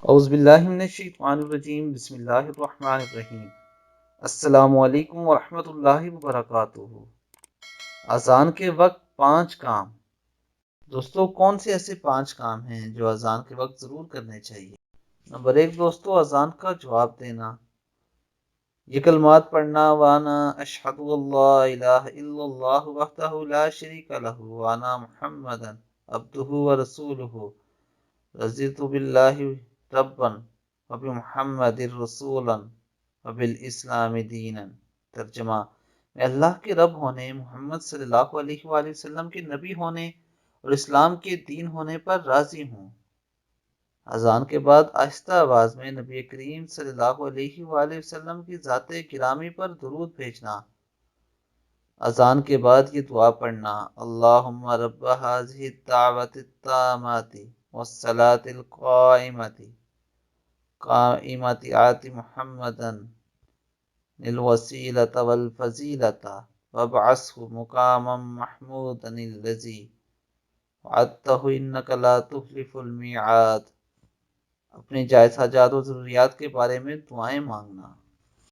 اعوذ باللہ من الشیطان الرجیم، بسم اللہ الرحمن الرحیم۔ السلام علیکم ورحمۃ اللہ وبرکاتہ۔ اذان کے وقت 5 کام۔ دوستو، کون سے ایسے 5 کام ہیں جو اذان کے وقت ضرور کرنے چاہیے؟ نمبر 1 دوستو، اذان کا جواب دینا، یہ کلمات پڑھنا: وانا اشہد اللہ الہ الا اللہ وحدہ لا شریک لہ وانا محمدا عبدہ ورسولہ رضیت باللہ ربا وبمحمد رسولا وبالاسلام دینا۔ ترجمہ: میں اللہ کے رب ہونے، محمد صلی اللہ علیہ وآلہ وسلم کے نبی ہونے اور اسلام کے دین ہونے پر راضی ہوں۔ اذان کے بعد آہستہ آواز میں نبی کریم صلی اللہ علیہ وآلہ وسلم کی ذات گرامی پر درود بھیجنا۔ اذان کے بعد یہ دعا پڑھنا: اللہم رب ھذہ الدعوۃ التامۃ والصلاۃ القائمۃ آت محمدا الوسیلۃ والفضیلۃ وابعثہ مقاما محمودا الذی وعدتہ انک لا تخلف المیعاد۔ اپنے جائز حاجات و ضروریات کے بارے میں دعائیں مانگنا۔